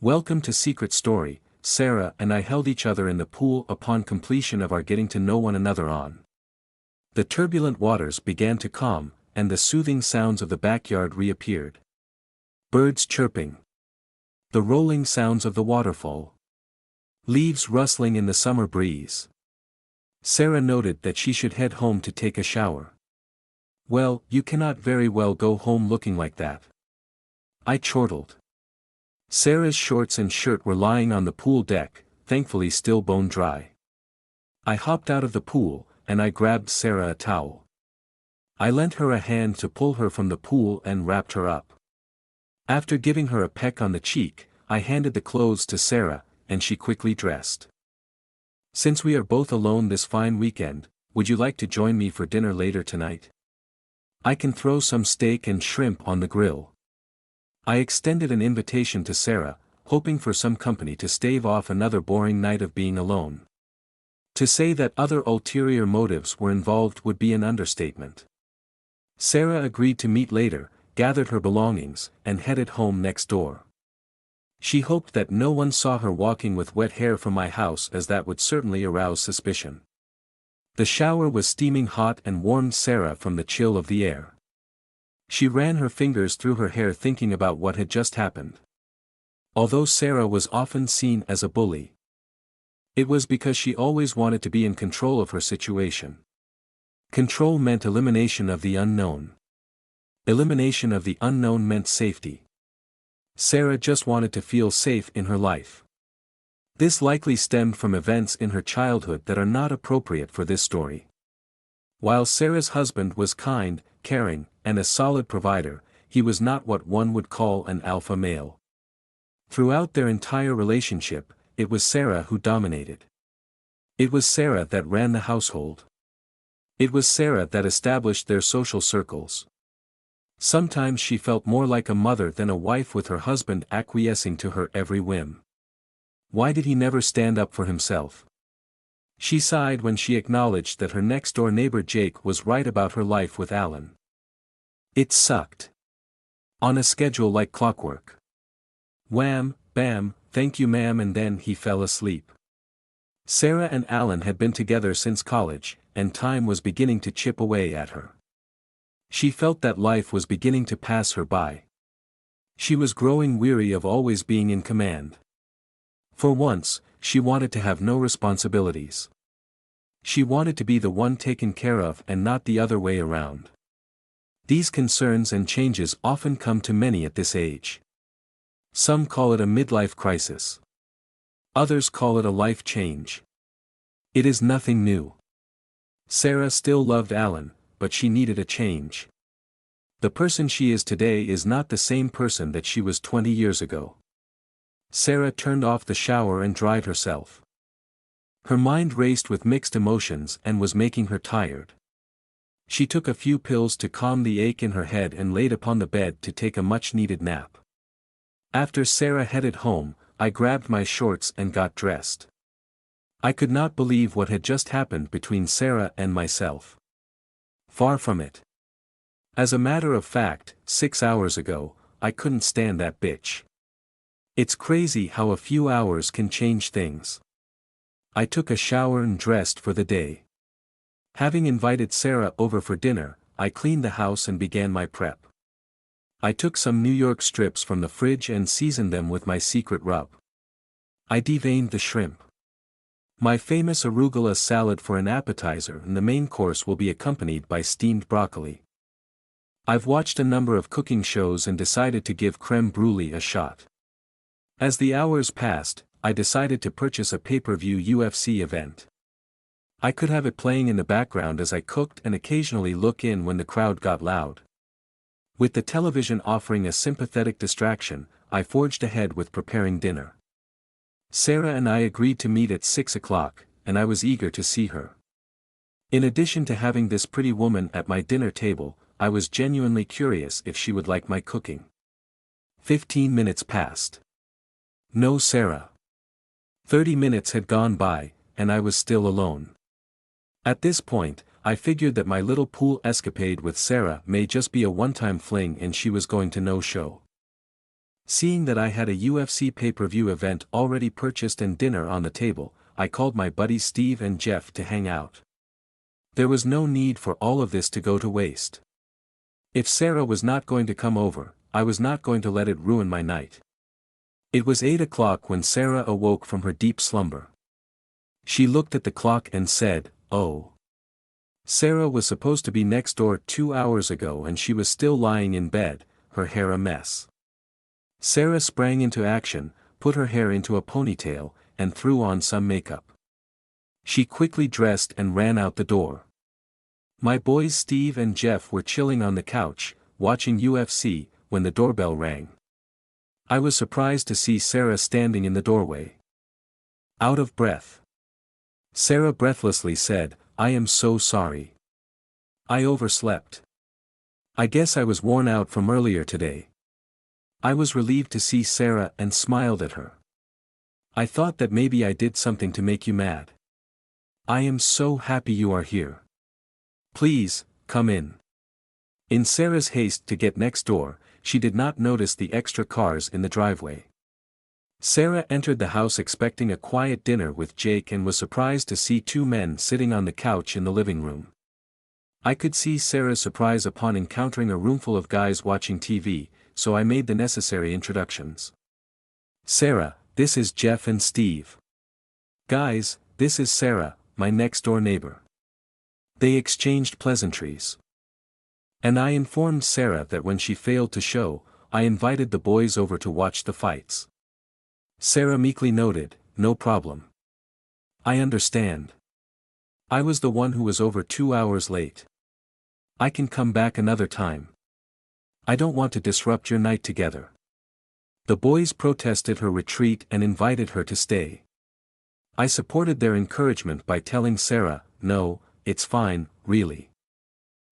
Welcome to Secret Story. Sarah and I held each other in the pool upon completion of our getting to know one another on. The turbulent waters began to calm, and the soothing sounds of the backyard reappeared. Birds chirping. The rolling sounds of the waterfall. Leaves rustling in the summer breeze. Sarah noted that she should head home to take a shower. Well, you cannot very well go home looking like that. I chortled. Sarah's shorts and shirt were lying on the pool deck, thankfully still bone dry. I hopped out of the pool, and I grabbed Sarah a towel. I lent her a hand to pull her from the pool and wrapped her up. After giving her a peck on the cheek, I handed the clothes to Sarah, and she quickly dressed. Since we are both alone this fine weekend, would you like to join me for dinner later tonight? I can throw some steak and shrimp on the grill. I extended an invitation to Sarah, hoping for some company to stave off another boring night of being alone. To say that other ulterior motives were involved would be an understatement. Sarah agreed to meet later, gathered her belongings, and headed home next door. She hoped that no one saw her walking with wet hair from my house, as that would certainly arouse suspicion. The shower was steaming hot and warmed Sarah from the chill of the air. She ran her fingers through her hair thinking about what had just happened. Although Sarah was often seen as a bully, it was because she always wanted to be in control of her situation. Control meant elimination of the unknown. Elimination of the unknown meant safety. Sarah just wanted to feel safe in her life. This likely stemmed from events in her childhood that are not appropriate for this story. While Sarah's husband was kind, caring, and a solid provider, he was not what one would call an alpha male. Throughout their entire relationship, it was Sarah who dominated. It was Sarah that ran the household. It was Sarah that established their social circles. Sometimes she felt more like a mother than a wife, with her husband acquiescing to her every whim. Why did he never stand up for himself? She sighed when she acknowledged that her next-door neighbor Jake was right about her life with Alan. It sucked. On a schedule like clockwork. Wham, bam, thank you ma'am, and then he fell asleep. Sarah and Alan had been together since college, and time was beginning to chip away at her. She felt that life was beginning to pass her by. She was growing weary of always being in command. For once, she wanted to have no responsibilities. She wanted to be the one taken care of and not the other way around. These concerns and changes often come to many at this age. Some call it a midlife crisis. Others call it a life change. It is nothing new. Sarah still loved Alan, but she needed a change. The person she is today is not the same person that she was 20 years ago. Sarah turned off the shower and dried herself. Her mind raced with mixed emotions and was making her tired. She took a few pills to calm the ache in her head and laid upon the bed to take a much-needed nap. After Sarah headed home, I grabbed my shorts and got dressed. I could not believe what had just happened between Sarah and myself. Far from it. As a matter of fact, 6 hours ago, I couldn't stand that bitch. It's crazy how a few hours can change things. I took a shower and dressed for the day. Having invited Sarah over for dinner, I cleaned the house and began my prep. I took some New York strips from the fridge and seasoned them with my secret rub. I deveined the shrimp. My famous arugula salad for an appetizer, and the main course will be accompanied by steamed broccoli. I've watched a number of cooking shows and decided to give creme brulee a shot. As the hours passed, I decided to purchase a pay-per-view UFC event. I could have it playing in the background as I cooked and occasionally look in when the crowd got loud. With the television offering a sympathetic distraction, I forged ahead with preparing dinner. Sarah and I agreed to meet at 6 o'clock, and I was eager to see her. In addition to having this pretty woman at my dinner table, I was genuinely curious if she would like my cooking. 15 minutes passed. No Sarah. 30 minutes had gone by, and I was still alone. At this point, I figured that my little pool escapade with Sarah may just be a one-time fling and she was going to no-show. Seeing that I had a UFC pay-per-view event already purchased and dinner on the table, I called my buddies Steve and Jeff to hang out. There was no need for all of this to go to waste. If Sarah was not going to come over, I was not going to let it ruin my night. It was 8 o'clock when Sarah awoke from her deep slumber. She looked at the clock and said, "Oh." Sarah was supposed to be next door 2 hours ago and she was still lying in bed, her hair a mess. Sarah sprang into action, put her hair into a ponytail, and threw on some makeup. She quickly dressed and ran out the door. My boys Steve and Jeff were chilling on the couch, watching UFC, when the doorbell rang. I was surprised to see Sarah standing in the doorway. Out of breath. Sarah breathlessly said, "I am so sorry. I overslept. I guess I was worn out from earlier today." I was relieved to see Sarah and smiled at her. "I thought that maybe I did something to make you mad. I am so happy you are here. Please, come in." In Sarah's haste to get next door, she did not notice the extra cars in the driveway. Sarah entered the house expecting a quiet dinner with Jake and was surprised to see two men sitting on the couch in the living room. I could see Sarah's surprise upon encountering a roomful of guys watching TV, so I made the necessary introductions. "Sarah, this is Jeff and Steve. Guys, this is Sarah, my next-door neighbor." They exchanged pleasantries. And I informed Sarah that when she failed to show, I invited the boys over to watch the fights. Sarah meekly noted, "No problem. I understand. I was the one who was over 2 hours late. I can come back another time. I don't want to disrupt your night together." The boys protested her retreat and invited her to stay. I supported their encouragement by telling Sarah, "No, it's fine, really.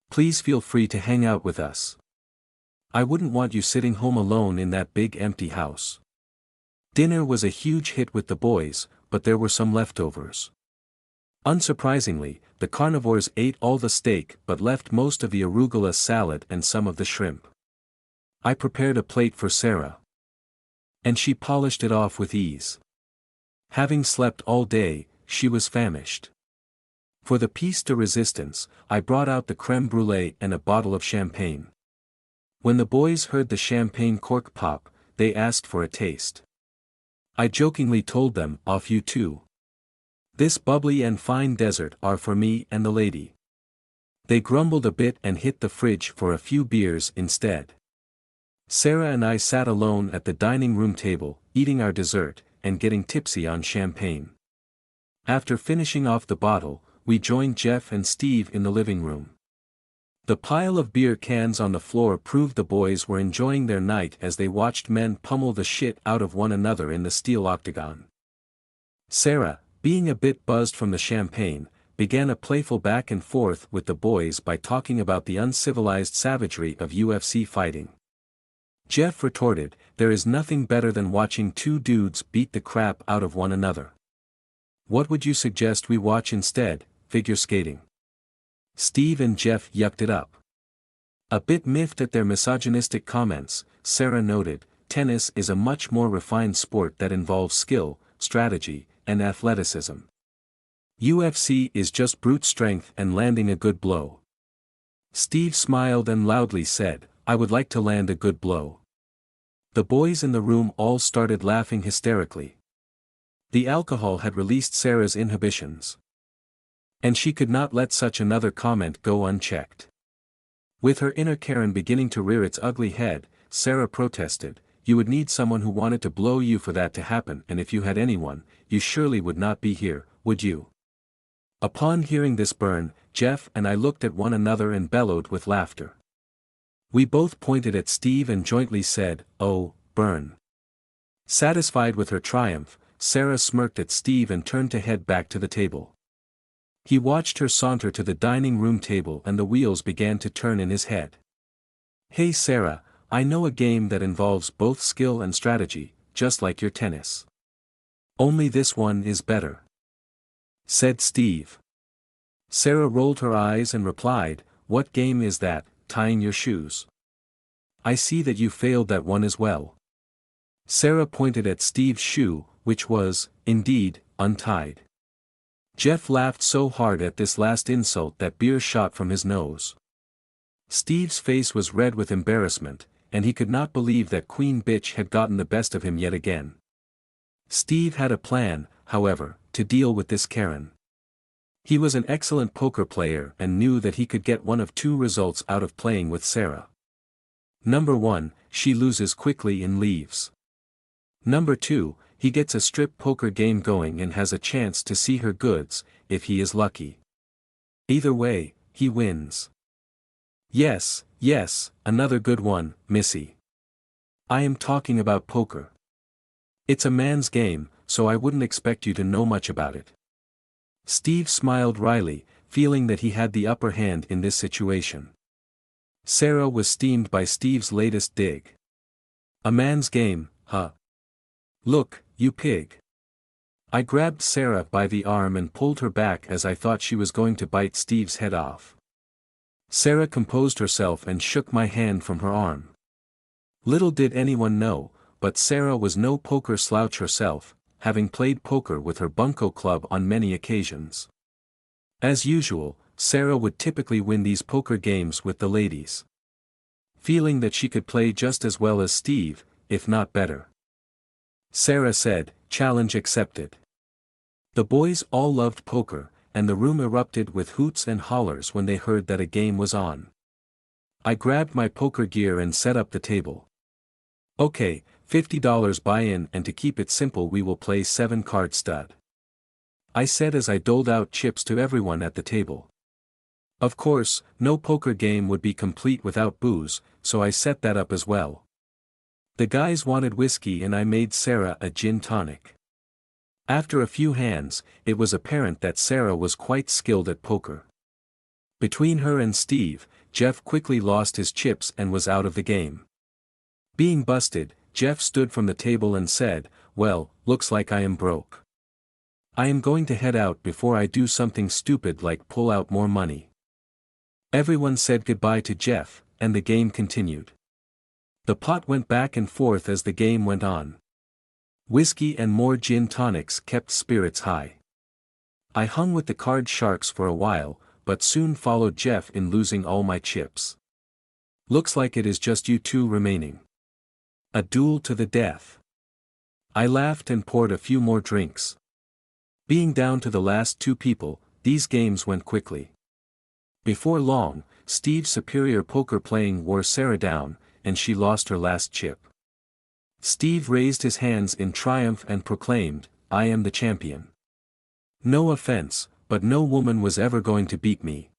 Please feel free to hang out with us. I wouldn't want you sitting home alone in that big empty house." Dinner was a huge hit with the boys, but there were some leftovers. Unsurprisingly, the carnivores ate all the steak but left most of the arugula salad and some of the shrimp. I prepared a plate for Sarah. And she polished it off with ease. Having slept all day, she was famished. For the piece de resistance, I brought out the crème brûlée and a bottle of champagne. When the boys heard the champagne cork pop, they asked for a taste. I jokingly told them, "Off you too. This bubbly and fine dessert are for me and the lady." They grumbled a bit and hit the fridge for a few beers instead. Sarah and I sat alone at the dining room table, eating our dessert, and getting tipsy on champagne. After finishing off the bottle, we joined Jeff and Steve in the living room. The pile of beer cans on the floor proved the boys were enjoying their night as they watched men pummel the shit out of one another in the steel octagon. Sarah, being a bit buzzed from the champagne, began a playful back and forth with the boys by talking about the uncivilized savagery of UFC fighting. Jeff retorted, "There is nothing better than watching two dudes beat the crap out of one another. What would you suggest we watch instead? Figure skating?" Steve and Jeff yucked it up. A bit miffed at their misogynistic comments, Sarah noted, "Tennis is a much more refined sport that involves skill, strategy, and athleticism. UFC is just brute strength and landing a good blow." Steve smiled and loudly said, "I would like to land a good blow." The boys in the room all started laughing hysterically. The alcohol had released Sarah's inhibitions. And she could not let such another comment go unchecked. With her inner Karen beginning to rear its ugly head, Sarah protested, "You would need someone who wanted to blow you for that to happen, and if you had anyone, you surely would not be here, would you?" Upon hearing this burn, Jeff and I looked at one another and bellowed with laughter. We both pointed at Steve and jointly said, "Oh, burn." Satisfied with her triumph, Sarah smirked at Steve and turned to head back to the table. He watched her saunter to the dining room table and the wheels began to turn in his head. "Hey Sarah, I know a game that involves both skill and strategy, just like your tennis. Only this one is better," said Steve. Sarah rolled her eyes and replied, "What game is that, tying your shoes? I see that you failed that one as well." Sarah pointed at Steve's shoe, which was, indeed, untied. Jeff laughed so hard at this last insult that beer shot from his nose. Steve's face was red with embarrassment, and he could not believe that Queen Bitch had gotten the best of him yet again. Steve had a plan, however, to deal with this Karen. He was an excellent poker player and knew that he could get one of two results out of playing with Sarah. Number 1, she loses quickly and leaves. Number 2, he gets a strip poker game going and has a chance to see her goods, if he is lucky. Either way, he wins. Yes, yes, another good one, Missy. I am talking about poker. It's a man's game, so I wouldn't expect you to know much about it. Steve smiled wryly, feeling that he had the upper hand in this situation. Sarah was steamed by Steve's latest dig. A man's game, huh? Look, you pig. I grabbed Sarah by the arm and pulled her back as I thought she was going to bite Steve's head off. Sarah composed herself and shook my hand from her arm. Little did anyone know, but Sarah was no poker slouch herself, having played poker with her bunco club on many occasions. As usual, Sarah would typically win these poker games with the ladies. Feeling that she could play just as well as Steve, if not better. Sarah said, "Challenge accepted." The boys all loved poker, and the room erupted with hoots and hollers when they heard that a game was on. I grabbed my poker gear and set up the table. Okay, $50 buy-in, and to keep it simple we will play 7-card stud. I said as I doled out chips to everyone at the table. Of course, no poker game would be complete without booze, so I set that up as well. The guys wanted whiskey and I made Sarah a gin tonic. After a few hands, it was apparent that Sarah was quite skilled at poker. Between her and Steve, Jeff quickly lost his chips and was out of the game. Being busted, Jeff stood from the table and said, "Well, looks like I am broke. I am going to head out before I do something stupid like pull out more money." Everyone said goodbye to Jeff, and the game continued. The pot went back and forth as the game went on. Whiskey and more gin tonics kept spirits high. I hung with the card sharks for a while, but soon followed Jeff in losing all my chips. Looks like it is just you two remaining. A duel to the death. I laughed and poured a few more drinks. Being down to the last 2 people, these games went quickly. Before long, Steve's superior poker playing wore Sarah down, and she lost her last chip. Steve raised his hands in triumph and proclaimed, "I am the champion. No offense, but no woman was ever going to beat me."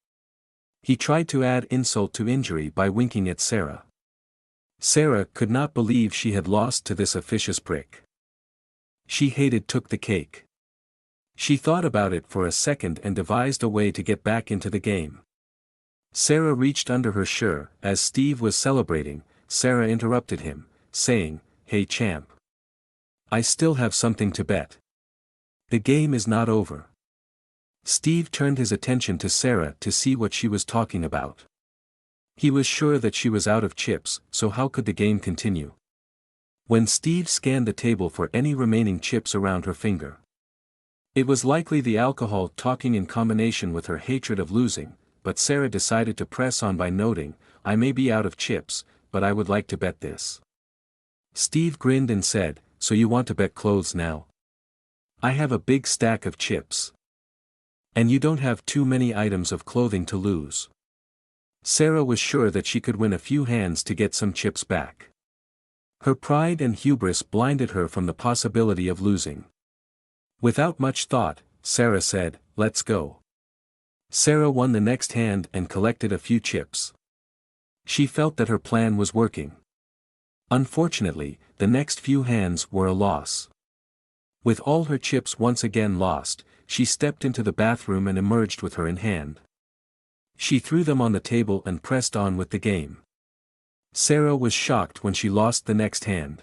He tried to add insult to injury by winking at Sarah. Sarah could not believe she had lost to this officious prick. She hated took the cake. She thought about it for a second and devised a way to get back into the game. Sarah reached under her shirt. As Steve was celebrating, Sarah interrupted him, saying, "Hey champ. I still have something to bet. The game is not over." Steve turned his attention to Sarah to see what she was talking about. He was sure that she was out of chips, so how could the game continue? When Steve scanned the table for any remaining chips around her finger. It was likely the alcohol talking in combination with her hatred of losing, but Sarah decided to press on by noting, "I may be out of chips, but I would like to bet this." Steve grinned and said, "So you want to bet clothes now? I have a big stack of chips. And you don't have too many items of clothing to lose." Sarah was sure that she could win a few hands to get some chips back. Her pride and hubris blinded her from the possibility of losing. Without much thought, Sarah said, "Let's go." Sarah won the next hand and collected a few chips. She felt that her plan was working. Unfortunately, the next few hands were a loss. With all her chips once again lost, she stepped into the bathroom and emerged with her in hand. She threw them on the table and pressed on with the game. Sarah was shocked when she lost the next hand.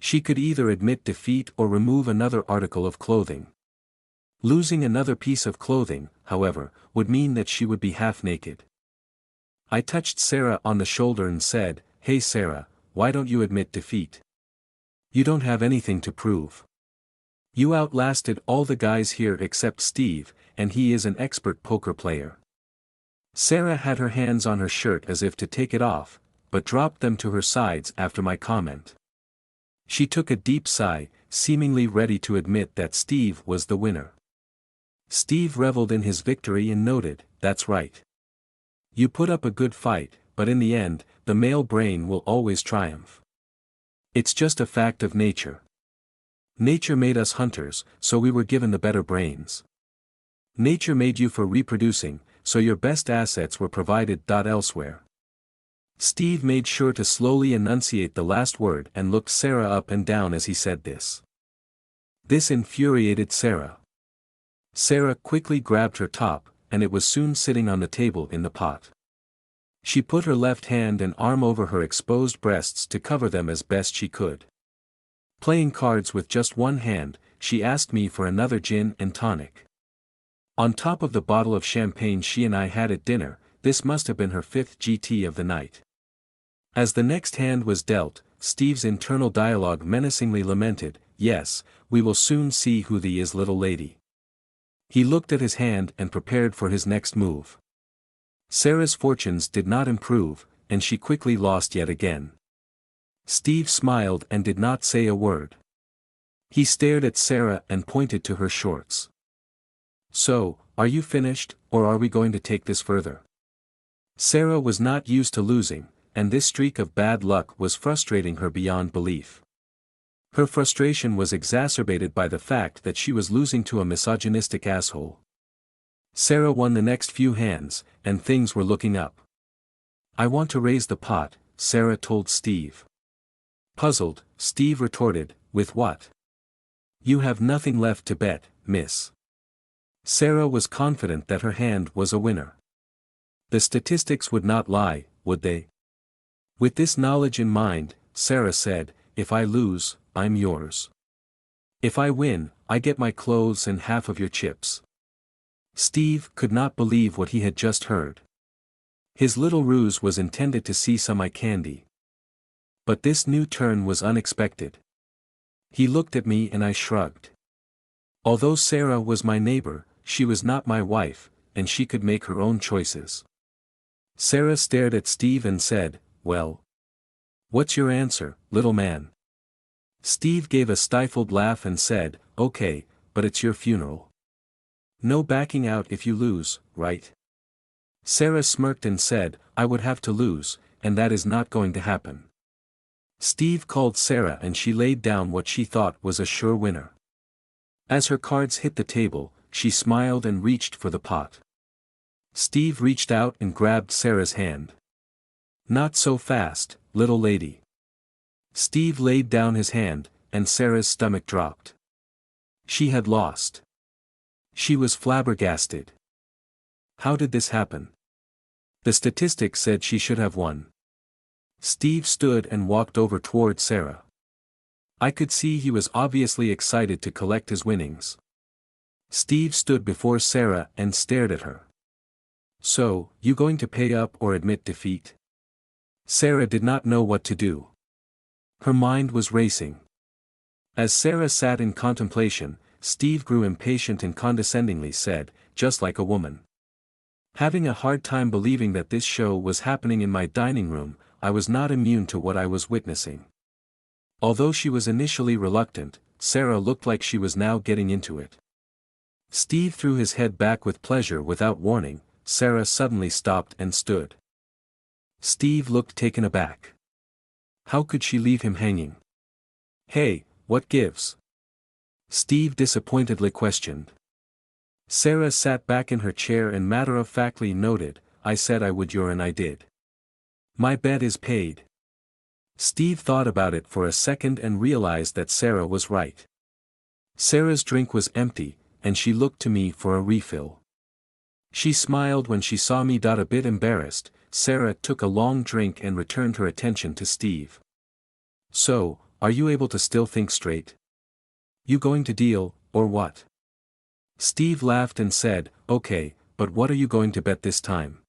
She could either admit defeat or remove another article of clothing. Losing another piece of clothing, however, would mean that she would be half naked. I touched Sarah on the shoulder and said, "Hey Sarah, why don't you admit defeat? You don't have anything to prove. You outlasted all the guys here except Steve, and he is an expert poker player. Sarah had her hands on her shirt as if to take it off, but dropped them to her sides after my comment. She took a deep sigh, seemingly ready to admit that Steve was the winner. Steve reveled in his victory and noted, "That's right. You put up a good fight, but in the end, the male brain will always triumph. It's just a fact of nature. Nature made us hunters, so we were given the better brains. Nature made you for reproducing, so your best assets were provided. Elsewhere." Steve made sure to slowly enunciate the last word and looked Sarah up and down as he said this. This infuriated Sarah. Sarah quickly grabbed her top, and it was soon sitting on the table in the pot. She put her left hand and arm over her exposed breasts to cover them as best she could. Playing cards with just one hand, she asked me for another gin and tonic. On top of the bottle of champagne she and I had at dinner, this must have been her 5th GT of the night. As the next hand was dealt, Steve's internal dialogue menacingly lamented, "Yes, we will soon see who thee is, little lady." He looked at his hand and prepared for his next move. Sarah's fortunes did not improve, and she quickly lost yet again. Steve smiled and did not say a word. He stared at Sarah and pointed to her shorts. "So, are you finished, or are we going to take this further?" Sarah was not used to losing, and this streak of bad luck was frustrating her beyond belief. Her frustration was exacerbated by the fact that she was losing to a misogynistic asshole. Sarah won the next few hands, and things were looking up. "I want to raise the pot," Sarah told Steve. Puzzled, Steve retorted, "With what? You have nothing left to bet, miss." Sarah was confident that her hand was a winner. The statistics would not lie, would they? With this knowledge in mind, Sarah said, "If I lose, I'm yours. If I win, I get my clothes and half of your chips." Steve could not believe what he had just heard. His little ruse was intended to see some eye candy. But this new turn was unexpected. He looked at me and I shrugged. Although Sarah was my neighbor, she was not my wife, and she could make her own choices. Sarah stared at Steve and said, "Well, what's your answer, little man?" Steve gave a stifled laugh and said, "Okay, but it's your funeral. No backing out if you lose, right?" Sarah smirked and said, "I would have to lose, and that is not going to happen." Steve called Sarah and she laid down what she thought was a sure winner. As her cards hit the table, she smiled and reached for the pot. Steve reached out and grabbed Sarah's hand. "Not so fast, little lady." Steve laid down his hand, and Sarah's stomach dropped. She had lost. She was flabbergasted. How did this happen? The statistics said she should have won. Steve stood and walked over toward Sarah. I could see he was obviously excited to collect his winnings. Steve stood before Sarah and stared at her. "So, you going to pay up or admit defeat?" Sarah did not know what to do. Her mind was racing. As Sarah sat in contemplation, Steve grew impatient and condescendingly said, "Just like a woman." Having a hard time believing that this show was happening in my dining room, I was not immune to what I was witnessing. Although she was initially reluctant, Sarah looked like she was now getting into it. Steve threw his head back with pleasure without warning. Sarah suddenly stopped and stood. Steve looked taken aback. How could she leave him hanging? "Hey, what gives?" Steve disappointedly questioned. Sarah sat back in her chair and matter-of-factly noted, "I said I would, and I did. My bet is paid." Steve thought about it for a second and realized that Sarah was right. Sarah's drink was empty, and she looked to me for a refill. She smiled when she saw me. A bit embarrassed, Sarah took a long drink and returned her attention to Steve. "So, are you able to still think straight? You going to deal, or what?" Steve laughed and said, "Okay, but what are you going to bet this time?"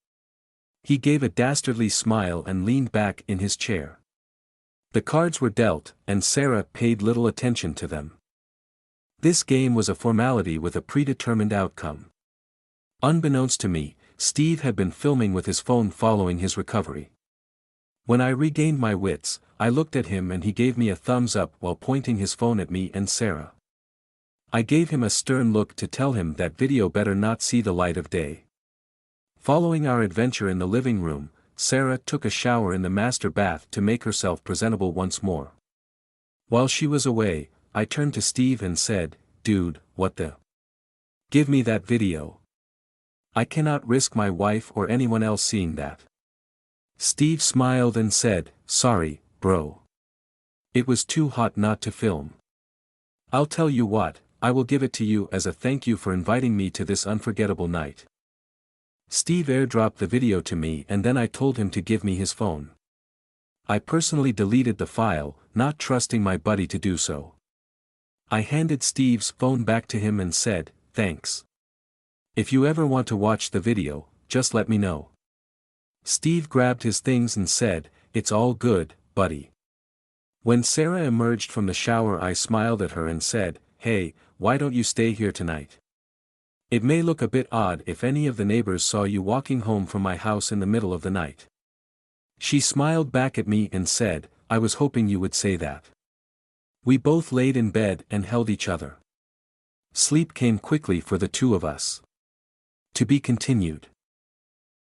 He gave a dastardly smile and leaned back in his chair. The cards were dealt, and Sarah paid little attention to them. This game was a formality with a predetermined outcome. Unbeknownst to me, Steve had been filming with his phone following his recovery. When I regained my wits, I looked at him and he gave me a thumbs up while pointing his phone at me and Sarah. I gave him a stern look to tell him that video better not see the light of day. Following our adventure in the living room, Sarah took a shower in the master bath to make herself presentable once more. While she was away, I turned to Steve and said, "Dude, what the? Give me that video. I cannot risk my wife or anyone else seeing that." Steve smiled and said, "Sorry, bro. It was too hot not to film. I'll tell you what, I will give it to you as a thank you for inviting me to this unforgettable night." Steve airdropped the video to me and then I told him to give me his phone. I personally deleted the file, not trusting my buddy to do so. I handed Steve's phone back to him and said, "Thanks. If you ever want to watch the video, just let me know." Steve grabbed his things and said, "It's all good, buddy." When Sarah emerged from the shower, I smiled at her and said, "Hey, why don't you stay here tonight? It may look a bit odd if any of the neighbors saw you walking home from my house in the middle of the night." She smiled back at me and said, "I was hoping you would say that." We both laid in bed and held each other. Sleep came quickly for the two of us. To be continued.